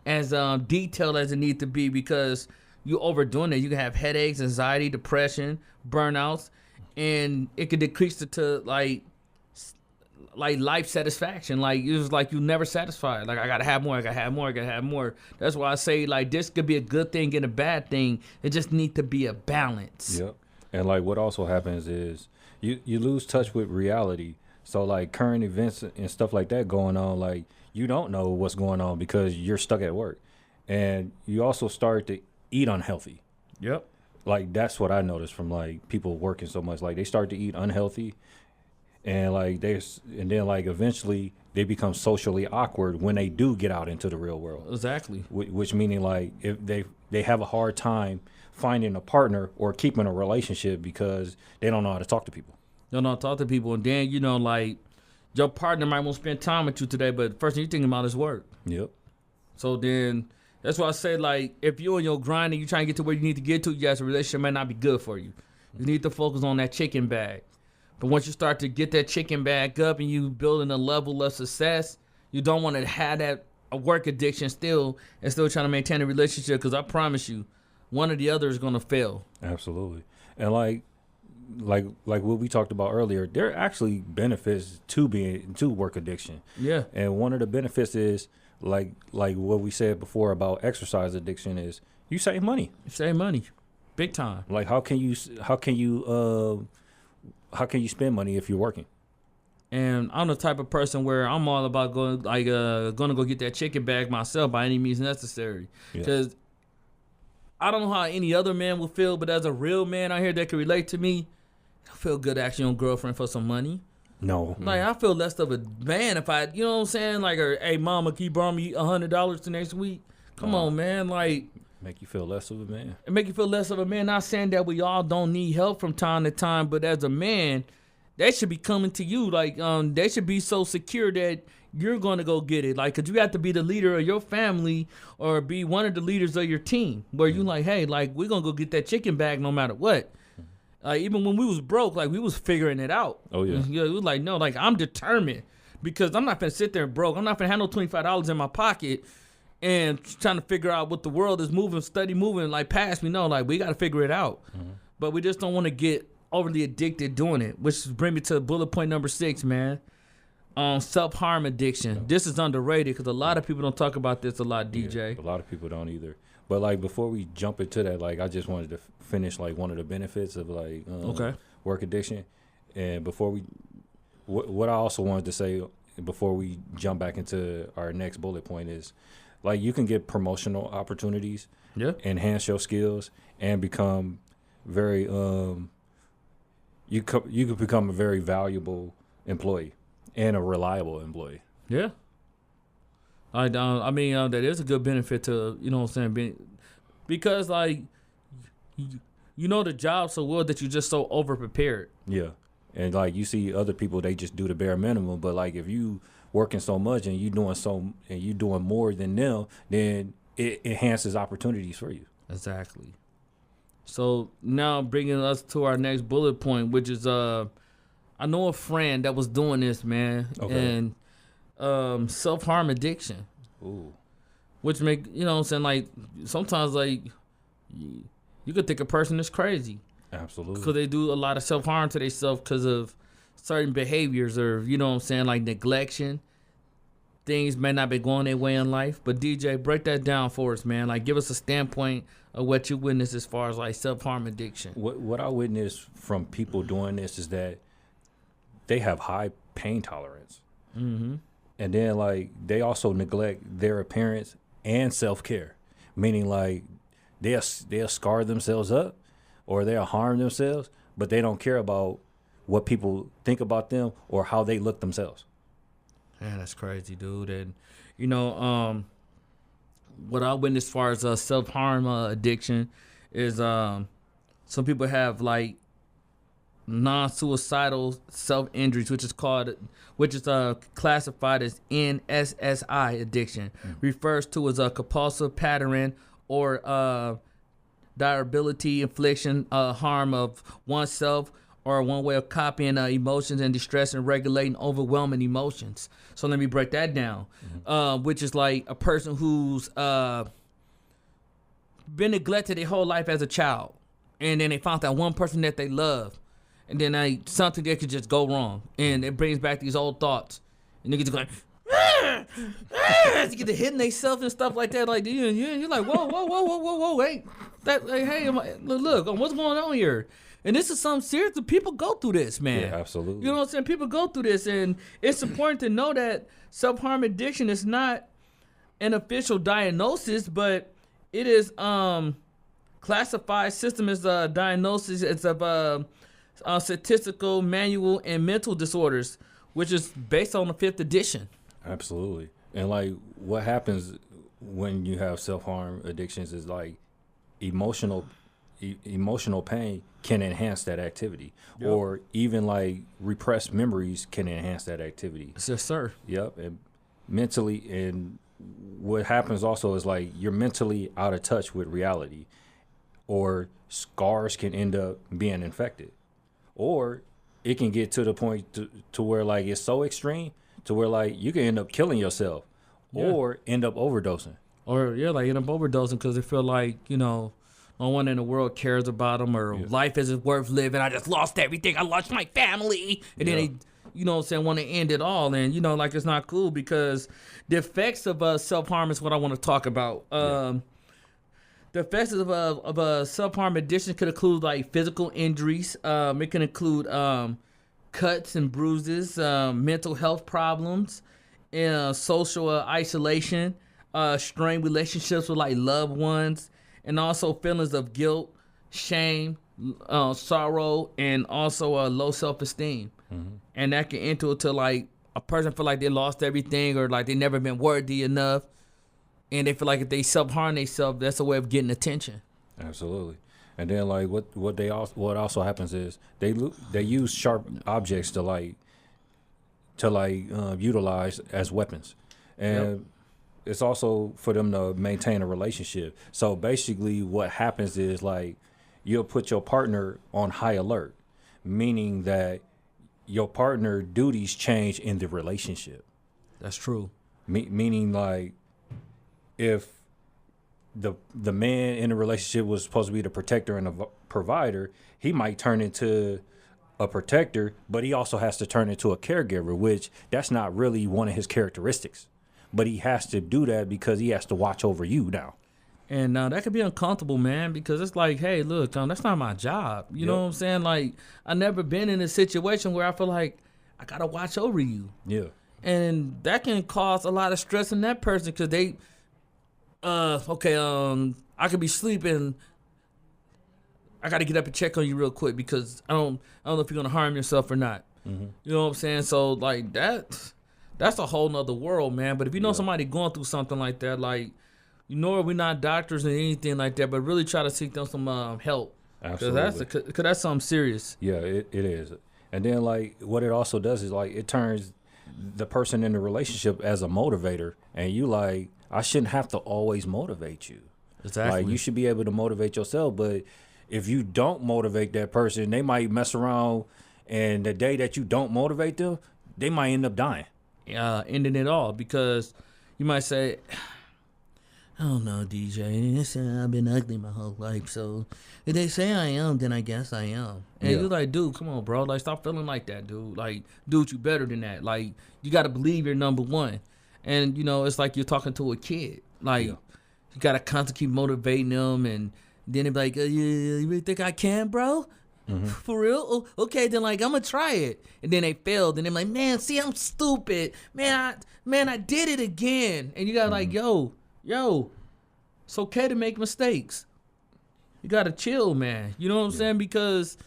as detailed as it needs to be, because you're overdoing it. You can have headaches, anxiety, depression, burnouts, and it could decrease it to like life satisfaction. Like it was like you never satisfied. Like I gotta have more. That's why I say like this could be a good thing and a bad thing. It just need to be a balance. Yep. And like what also happens is you lose touch with reality. So like current events and stuff like that going on, like you don't know what's going on because you're stuck at work, and you also start to eat unhealthy. Yep. Like that's what I noticed from like people working so much. Like they start to eat unhealthy, and like then like eventually they become socially awkward when they do get out into the real world. Exactly. Which meaning like if they have a hard time finding a partner or keeping a relationship because they don't know how to talk to people. Don't know how to talk to people, and then like your partner might want to spend time with you today, but the first thing you're thinking about is work. Yep. So then that's why I say like if you're in your grind and you're trying to get to where you need to get to, yes, a relationship might not be good for you. You need to focus on that chicken bag. But once you start to get that chicken bag up and you building a level of success, you don't want to have that a work addiction still trying to maintain a relationship, because I promise you, one or the other is going to fail. Absolutely. And like what we talked about earlier, there are actually benefits to work addiction. Yeah. And one of the benefits is like what we said before about exercise addiction is you save money. You save money, big time. Like how can you spend money if you're working? And I'm the type of person where I'm all about going to go get that chicken bag myself by any means necessary, because I don't know how any other man will feel, but as a real man out here that can relate to me, I feel good asking your girlfriend for some money. No. Like, I feel less of a man if I, you know what I'm saying? Like, hey, mama, can you borrow me $100 to next week? Come on, man. Like, make you feel less of a man. It make you feel less of a man. Not saying that we all don't need help from time to time, but as a man, they should be coming to you. Like, they should be so secure that you're going to go get it. Like, because you have to be the leader of your family or be one of the leaders of your team, where you like, hey, like, we're going to go get that chicken bag no matter what. Even when we was broke, like, we was figuring it out. Oh, yeah. It was like, no, like, I'm determined, because I'm not going to sit there broke. I'm not going to have no $25 in my pocket and trying to figure out what the world is moving, like, past me. No, like, we got to figure it out. Mm-hmm. But we just don't want to get overly addicted doing it, which brings me to bullet point number 6, man. Self-harm addiction. Yeah. This is underrated because a lot of people don't talk about this a lot, DJ. Yeah, a lot of people don't either. But like before we jump into that, like I just wanted to finish like one of the benefits of like work addiction. And before we, what I also wanted to say before we jump back into our next bullet point is, like, you can get promotional opportunities, enhance your skills, and become very you could become a very valuable employee and a reliable employee. Yeah. I mean, that is a good benefit to, you know what I'm saying, because, like, you know the job so well that you're just so over-prepared. Yeah. And, like, you see other people, they just do the bare minimum. But, like, if you working so much and you doing more than them, then it enhances opportunities for you. Exactly. So now bringing us to our next bullet point, which is I know a friend that was doing this, man, and self-harm addiction. Ooh. Which make, you know what I'm saying, like, sometimes, like, you could think a person is crazy. Absolutely. Because they do a lot of self-harm to themselves because of certain behaviors, or, you know what I'm saying, like neglection. Things may not be going their way in life. But DJ, break that down for us, man. Like, give us a standpoint of what you witness as far as like self-harm addiction? What I witness from people doing this is that they have high pain tolerance. Mm-hmm. And then like they also neglect their appearance and self-care, meaning like they'll scar themselves up or they'll harm themselves, but they don't care about what people think about them or how they look themselves. Man, that's crazy, dude. And you know, what I witnessed as far as self-harm addiction is some people have like non-suicidal self-injuries, which is classified as NSSI addiction. Refers to as a compulsive pattern or durability infliction harm of oneself or one way of copying emotions and distress and regulating overwhelming emotions. So let me break that down, which is like a person who's been neglected their whole life as a child, and then they found that one person that they love, and then something that could just go wrong, and it brings back these old thoughts, and niggas going, to get to hitting themselves and stuff like that. Like you're like, whoa, wait, hey, look, what's going on here? And this is something serious. People go through this, man. Yeah, absolutely. You know what I'm saying? People go through this, and it's important to know that self-harm addiction is not an official diagnosis, but it is classified system as a diagnosis. It's of statistical, manual, and mental disorders, which is based on the 5th edition. Absolutely. And like what happens when you have self-harm addictions is like emotional pain can enhance that activity. Yep. Or even like repressed memories can enhance that activity. Yes, sir. Yep. And mentally, and what happens also is like you're mentally out of touch with reality, or scars can end up being infected, or it can get to the point to where like it's so extreme to where like you can end up killing yourself, or end up overdosing. Or like end up overdosing because they feel like, you know, no one in the world cares about them, or life isn't worth living. I just lost everything. I lost my family. And then they, you know what I'm saying, want to end it all. And, you know, like it's not cool, because the effects of self-harm is what I want to talk about. The effects of self-harm addiction could include like physical injuries. It can include cuts and bruises, mental health problems, social isolation, strained relationships with like loved ones, and also feelings of guilt, shame, sorrow, and also low self-esteem. Mm-hmm. And that can enter into like a person feel like they lost everything, or like they never been worthy enough, and they feel like if they self-harm themselves, that's a way of getting attention. Absolutely. And then like what also happens is they use sharp objects to utilize as weapons, and it's also for them to maintain a relationship. So basically what happens is like you'll put your partner on high alert, meaning that your partner duties change in the relationship. That's true. Meaning like if the man in the relationship was supposed to be the protector and the provider, he might turn into a protector, but he also has to turn into a caregiver, which that's not really one of his characteristics. But he has to do that because he has to watch over you now. And that could be uncomfortable, man, because it's like, hey, look, that's not my job. You know what I'm saying? Like, I've never been in a situation where I feel like I got to watch over you. Yeah. And that can cause a lot of stress in that person, because they, I could be sleeping. I got to get up and check on you real quick because I don't know if you're going to harm yourself or not. Mm-hmm. You know what I'm saying? So, like, that's a whole nother world, man. But if you know somebody going through something like that, like, you know, we're not doctors or anything like that, but really try to seek them some help. Absolutely. Because that's something serious. Yeah, it is. And then, like, what it also does is, like, it turns the person in the relationship as a motivator. And you, like, I shouldn't have to always motivate you. Exactly. Like, you should be able to motivate yourself. But if you don't motivate that person, they might mess around. And the day that you don't motivate them, they might end up dying. Ending it all, because you might say, I don't know, DJ. I've been ugly my whole life, so if they say I am, then I guess I am. And you're like, dude, come on, bro. Like, stop feeling like that, dude. Like, dude, you better than that. Like, you got to believe you're number one. And, you know, it's like you're talking to a kid. Like, you gotta constantly keep motivating them, and then they be like, you really think I can, bro? For real? Oh, okay, then like I'm gonna try it, and then they failed, and they're like, man, see, I'm stupid, man, I did it again, and you gotta like, yo, it's okay to make mistakes. You gotta chill, man. You know what I'm saying? Because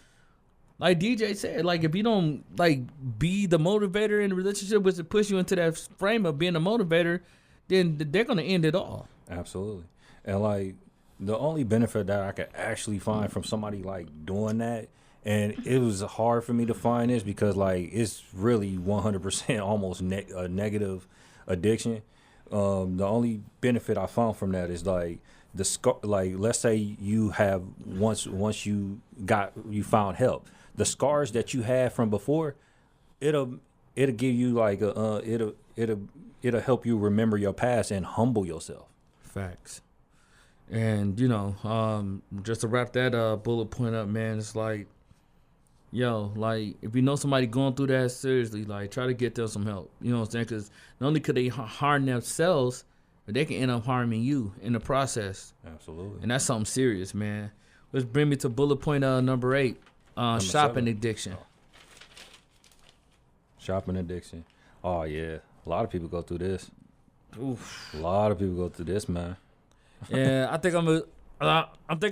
like DJ said, like if you don't like be the motivator in the relationship, which to push you into that frame of being a motivator, then they're gonna end it all. Absolutely. And like the only benefit that I could actually find from somebody like doing that, and it was hard for me to find this because like it's really 100% almost a negative addiction. The only benefit I found from that is like the like let's say you have once you found help, the scars that you had from before, it'll give you like it'll help you remember your past and humble yourself. Facts. And you know, just to wrap that bullet point up, man, it's like, yo, like if you know somebody going through that seriously, like try to get them some help. You know what I'm saying? Because not only could they harm themselves, but they can end up harming you in the process. Absolutely. And that's something serious, man. Let's bring me to bullet point number 8, shopping 7. addiction. Oh. Shopping addiction. Oh yeah, a lot of people go through this. Oof. A lot of people go through this, man. Yeah, I think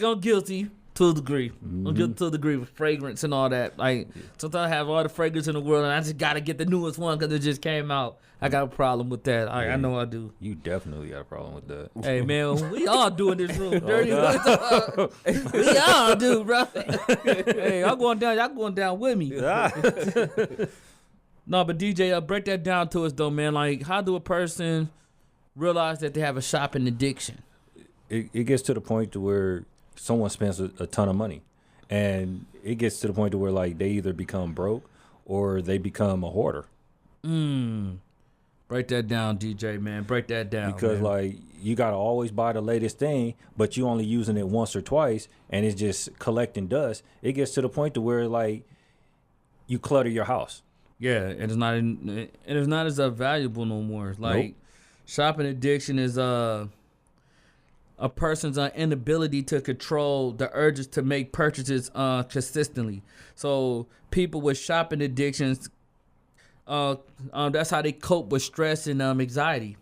I'm guilty to a degree. I'm guilty to a degree with fragrance and all that. Like sometimes I have all the fragrance in the world, and I just gotta get the newest one because it just came out. I got a problem with that. I know I do. You definitely got a problem with that. Hey man, we all do in this room. Dirty. We all do, bro. Hey, I'm going down. Y'all going down with me. No, but DJ, break that down to us though, man. Like, how do a person realize that they have a shopping addiction? It gets to the point to where someone spends a ton of money, and it gets to the point to where like they either become broke or they become a hoarder. Break that down, DJ, man. Break that down. Because man. like you gotta always buy the latest thing, but you only using it once or twice, and it's just collecting dust. It gets to the point to where like you clutter your house. Yeah, and it's not as valuable no more. Like shopping addiction is a person's inability to control the urges to make purchases consistently. So people with shopping addictions, that's how they cope with stress and anxiety.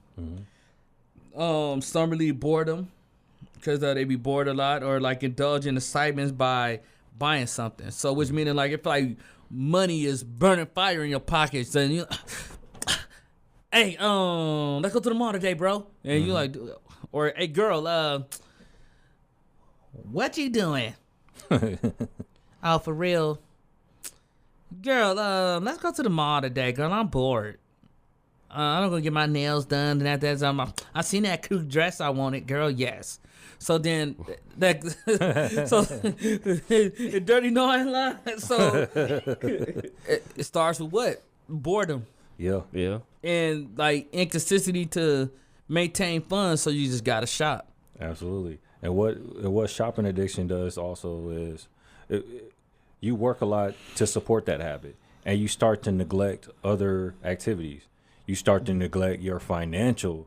Some relieve boredom because they be bored a lot, or like indulge in excitements by buying something. So which meaning like if like money is burning fire in your pockets, then you, hey, let's go to the mall today, bro. And you like, or hey, girl, what you doing? Oh, for real, girl, let's go to the mall today, girl. I'm bored. I'm gonna get my nails done, and after that, I seen that cute dress I wanted, girl. Yes. So then, dirty knowing line. So it starts with what? Boredom. Yeah. And like inconsistency to maintain funds, so you just gotta shop. Absolutely. And what shopping addiction does also is you work a lot to support that habit, and you start to neglect other activities. You start to neglect your financial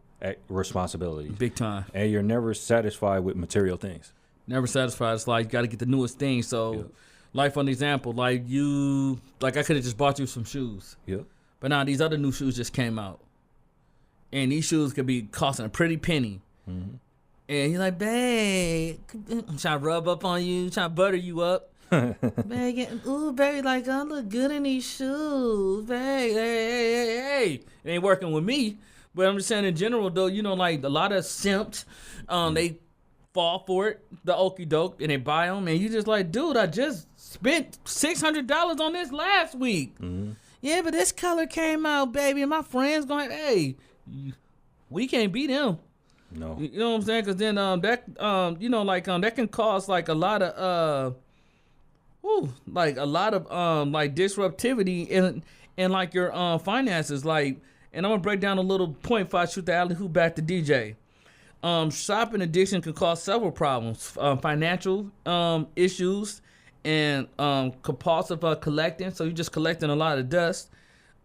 responsibilities. Big time. And you're never satisfied with material things. Never satisfied. It's like you got to get the newest thing. So, like for an example, like I could have just bought you some shoes. Yeah. But now these other new shoes just came out, and these shoes could be costing a pretty penny. And you're like, babe, I'm trying to rub up on you, trying to butter you up. Babe, babe, like I look good in these shoes, babe. Hey. It ain't working with me. But I'm just saying in general, though, you know, like a lot of simps, they fall for it, the okie doke, and they buy them. And you just like, dude, I just spent $600 on this last week. Yeah, but this color came out, baby. And my friends going, hey, we can't beat them. No. You know what I'm saying? Because then that can cause like a lot of like disruptivity in like your finances, like. And I'm gonna break down a little point before I shoot the alley hoop back to DJ. Shopping addiction can cause several problems: financial issues and compulsive collecting. So you're just collecting a lot of dust.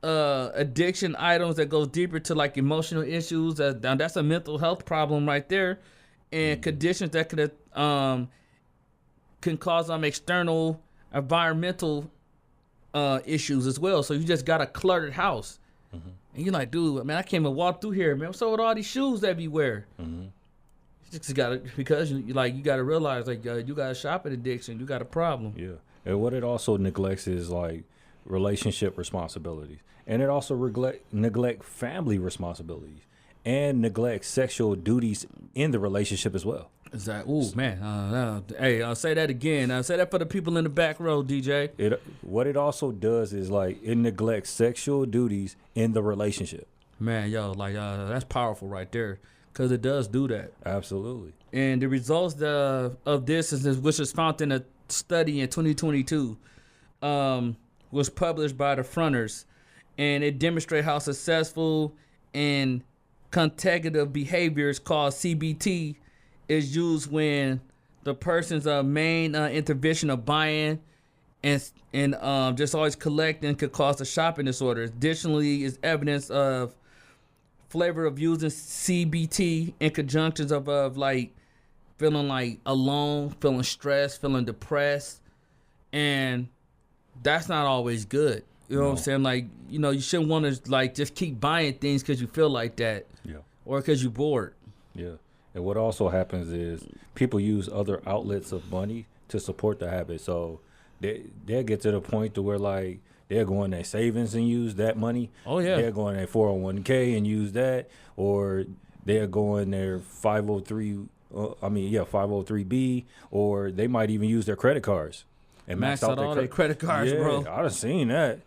Addiction items that goes deeper to like emotional issues. That's a mental health problem right there. and conditions that can cause external environmental issues as well. So you just got a cluttered house. And you're like, dude, man, I can't even walk through here, man. What's up with all these shoes everywhere? You just gotta, because you gotta realize, like, you got a shopping addiction, you got a problem. Yeah. And what it also neglects is like relationship responsibilities, and it also neglect family responsibilities, and neglect sexual duties in the relationship as well. Exactly. Ooh, man. Hey, I'll say that again. Say that for the people in the back row, DJ. What it also does is like it neglects sexual duties in the relationship. Man, yo, like that's powerful right there, because it does do that. Absolutely. And the results of this which was found in a study in 2022, was published by the Fronters, and it demonstrates how successful and consecutive behaviors called CBT is used when the person's main intervention of buying and just always collecting could cause a shopping disorder. Additionally, is evidence of flavor of using CBT in conjunctions of like feeling like alone, feeling stressed, feeling depressed, and that's not always good. You know what I'm saying? Like, you shouldn't want to like just keep buying things because you feel like that, or because you're bored. Yeah. And what also happens is people use other outlets of money to support the habit. So they'll get to the point to where like they're going their savings and use that money. Oh yeah. They're going their 401k and use that, or they're going their 503B, or they might even use their credit cards and max out all their credit cards, bro. I done seen that.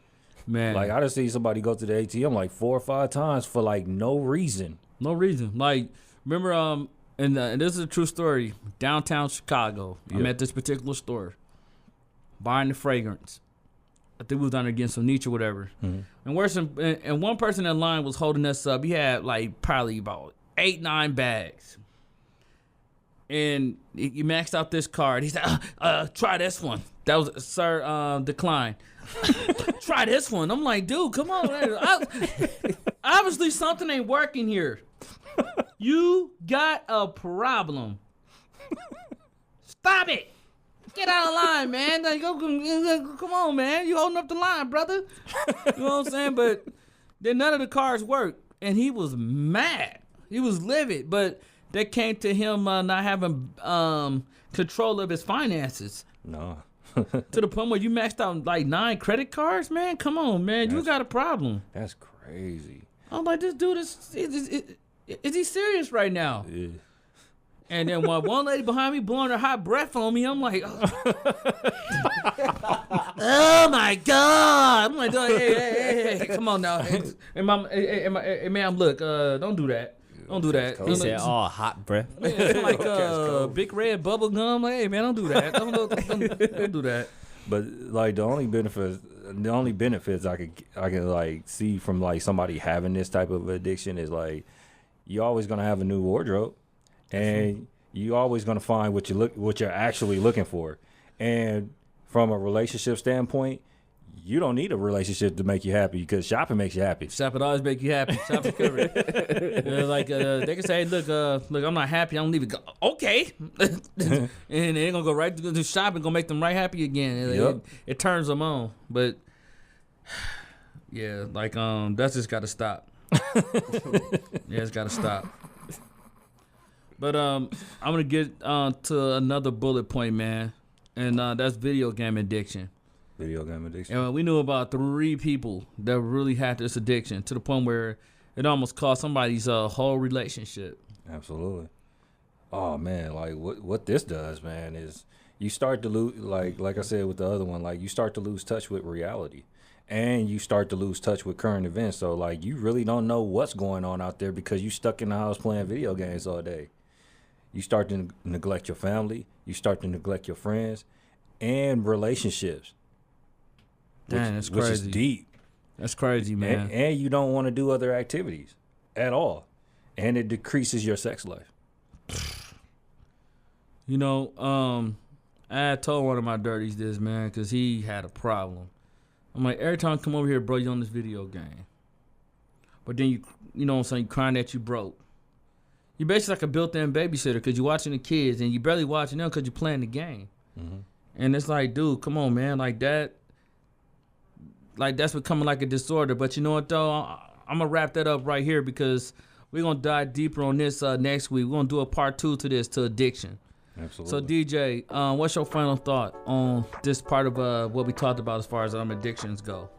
Man. Like I done seen somebody go to the ATM like 4 or 5 times for like no reason. No reason. Like, remember, and this is a true story, downtown Chicago. I'm at this particular store buying the fragrance. I think we was down there getting some niche or whatever. And one person in line was holding us up. He had like probably about 8-9 bags. And he maxed out this card. He said, try this one. That was, sir, decline. Try this one. I'm like, dude, come on. Obviously something ain't working here. You got a problem. Stop it. Get out of line, man. Like, come on, man. You holding up the line, brother. You know what I'm saying? But then none of the cards worked. And he was mad. He was livid. But that came to him not having control of his finances. No. To the point where you maxed out like 9 credit cards, man. Come on, man. You got a problem. That's crazy. I'm like, this dude is he serious right now? Yeah. And then one lady behind me blowing her hot breath on me, I'm like, oh my God. I'm like, hey, come on now. Hey, ma'am, look, don't do that. Don't do that. He said, hot breath. It's like big red bubble gum. Like, hey, man, don't do that. Don't do that. But like the only benefits I can like see from like somebody having this type of addiction is like you're always gonna have a new wardrobe, and you're always gonna find what you're actually looking for. And from a relationship standpoint, you don't need a relationship to make you happy because shopping makes you happy. Shopping always make you happy. Shopping covered. They can say, look, I'm not happy. I don't leave it. Okay. And they're gonna go right to shopping, gonna make them right happy again. It turns them on. But yeah, like that's just gotta stop. Yeah, it's gotta stop. But I'm gonna get to another bullet point, man, and that's video game addiction. Video game addiction. And we knew about 3 people that really had this addiction to the point where it almost cost somebody's whole relationship. Absolutely. Oh man, like what this does, man, is you start to lose, like I said with the other one, like you start to lose touch with reality, and you start to lose touch with current events. So like you really don't know what's going on out there because you stuck in the house playing video games all day. You start to neglect your family. You start to neglect your friends and relationships. Damn, that's crazy. Which is deep. That's crazy, man. And you don't want to do other activities at all. And it decreases your sex life. You know, I had told one of my dirties this, man, because he had a problem. I'm like, every time I come over here, bro, you on this video game. But then you know what I'm saying, you crying that you broke. You're basically like a built-in babysitter because you're watching the kids and you barely watching them because you're playing the game. Mm-hmm. And it's like, dude, come on, man. Like that, like that's becoming like a disorder. But you know what, though? I'm going to wrap that up right here because we're going to dive deeper on this next week. We're going to do a part 2 to this, to addiction. Absolutely. So, DJ, what's your final thought on this part of what we talked about as far as addictions go?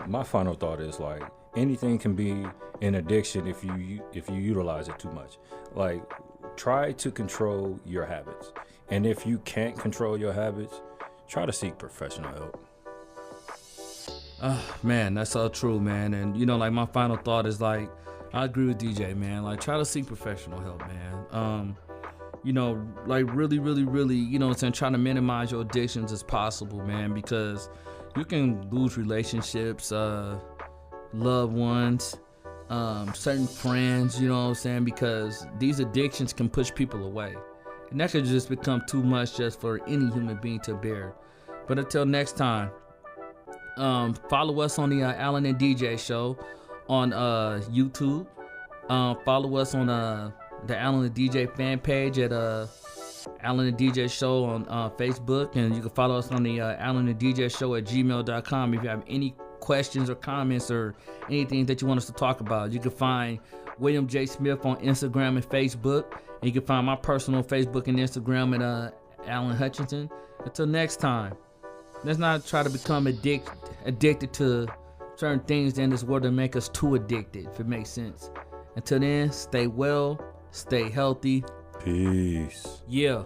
My final thought is like anything can be an addiction if you utilize it too much. Like, try to control your habits, and if you can't control your habits, try to seek professional help. Man, that's so true, man. And you know, like my final thought is like, I agree with DJ, man. Like, try to seek professional help, man. You know, like really, you know what I'm saying, try to minimize your addictions as possible, man, because you can lose relationships, loved ones, certain friends, you know what I'm saying, because these addictions can push people away. And that could just become too much just for any human being to bear. But until next time, follow us on the Alan and DJ show on YouTube. Follow us on the Alan and DJ fan page at Alan and DJ show on Facebook, and you can follow us on the Alan and DJ show at gmail.com. If you have any questions or comments or anything that you want us to talk about, you can find William J. Smith on Instagram and Facebook, and you can find my personal Facebook and Instagram at Alan Hutchinson. Until next time, let's not try to become addicted to certain things in this world that make us too addicted, if it makes sense. Until then, stay well, stay healthy. Peace. Yeah.